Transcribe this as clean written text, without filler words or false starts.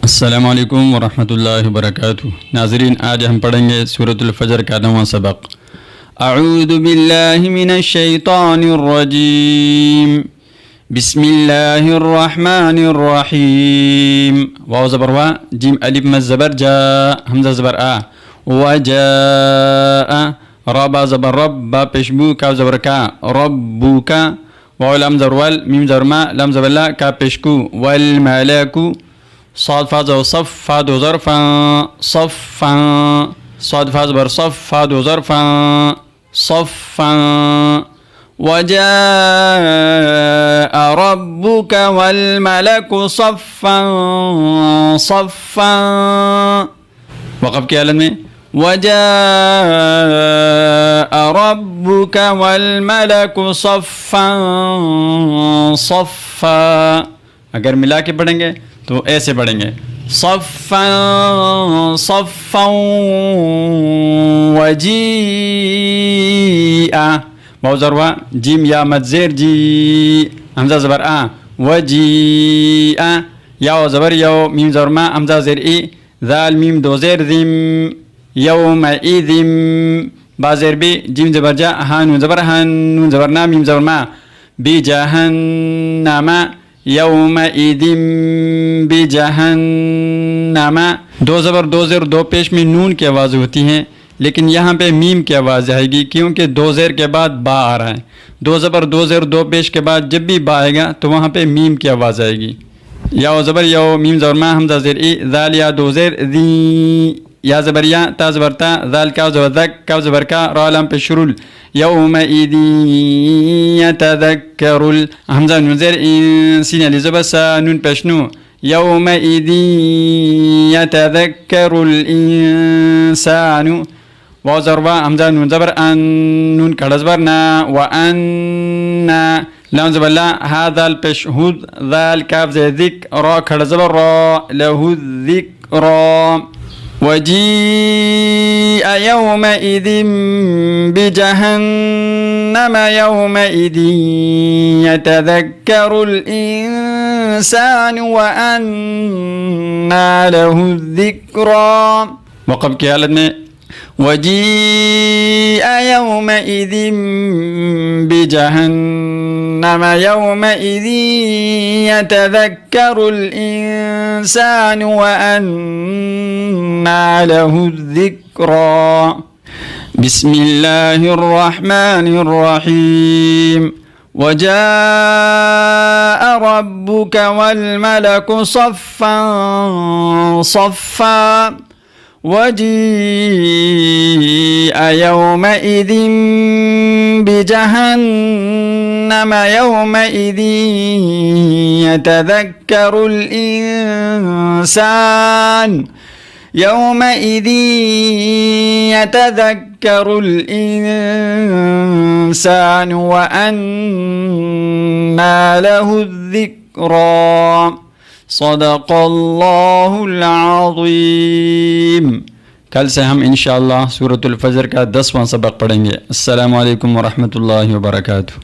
अस्सलामु अलैकुम वरहमतुल्लाहि वबरकातुहू। नाज़रीन, आज हम पढ़ेंगे सूरतुल फजर का 9वां सबक। अऊज़ु बिल्लाहि मिनश शैतानिर रजीम। बिस्मिल्लाहिर रहमानिर रहीम। वाव ज़बर वा, जीम अलिफ मद ज़बर जा, हमज़ा ज़बर आ, वजाअ, रा बा ज़बर रब, बा पेशबू, काफ ज़बर का, रब्बुका, वाव लाम ज़बर वल, मीम ज़बर मा, लाम ज़बर ला, काफ पेशकू, वल मलकु, صاد فا ظرف فا دو ظرفا صفا، صاد فا ظرف صف فا دو ظرفا صفا، وجاء ربك والملك صفا صفا، وقف की हालत में وجاء ربك والملك صفا صفا। अगर मिला के पढ़ेंगे तो ऐसे पढ़ेंगे सफ़्फ़न सफ़्फ़न वजीआ, वाव ज़रवा, जीम या मद ज़ेर जी, हमज़ा ज़बर आ, वजीआ, या ज़बर यो, मीम ज़बर मा, हमज़ा ज़ेर ई, ज़ाल मीम दो ज़ेर ज़िम, यौमइज़िम, बा ज़ेर बी, जीम ज़बर जा, हा नून ज़बर हन, नून ज़बर ना, मीम ज़बर मा, बी जहन्नमा, यौमइज़िम बिजहन्नमा। दो ज़बर दो ज़ेर दो पेश में नून की आवाज़ होती हैं, लेकिन यहाँ पे मीम की आवाज़ आएगी क्योंकि दो ज़ेर के बाद बा आ रहा है। दो ज़बर दो ज़ेर दो पेश के बाद जब भी बा आएगा तो वहाँ पे मीम की आवाज़ आएगी। या ज़बर यो, मीम ज़बर मा, हमज़ा ज़ेर ई, ज़ाल या दो ज़ेर ज़ी, या ज़बर या, ता ज़बर ता, ज़ाल का ज़बर ज़क, का ज़बर का, रा लाम पे शुरुल, यौमइज़िन यतज़क्करुल, हमज़ा नून ज़ेर इन, सीन अली ज़बर सा, नून पेशनू, यौमइज़िन यतज़क्करुल इंसानु, वाव ज़रवा, हमज़ा नून ज़बर अन, नून खड़ा ज़बर ना, व अन्ना, लाम ज़बर ला, हा ज़ाल पेश हुद, ज़ाल काफ ज़े ज़िक, रा खड़ा ज़बर रा, लहु ज़िक्रा। वजीअ यौमइज़िन बिजहन्नम यौमइज़िन यतज़क्करुल इंसानु व अन्ना लहु ज़िक्रा। वक़फ़ की हालत में वजीअ यौमइज़िन बिजहन्नम यौमइज़िन यतज़क्करुल इंसानु व अन्ना लहु ज़िक्रा। बिस्मिल्लाहिर रहमानिर रहीम। वजाअ रब्बुक वल मलकु सफ़्फ़न सफ़्फ़ा, वजीअ यौमइज़िन बिजहन्नम यौमइज़िन यतज़क्करुल इंसान यौमइज़िन यतज़क्करुल इंसान व अन्ना लहु ज़िक्रा। सदक़ल्लाहुल अज़ीम। कल से हम इंशाअल्लाह सूरतुल फजर का 10वां सबक पढ़ेंगे। अस्सलामु अलैकुम वरहमतुल्लाहि वबरकातुहू।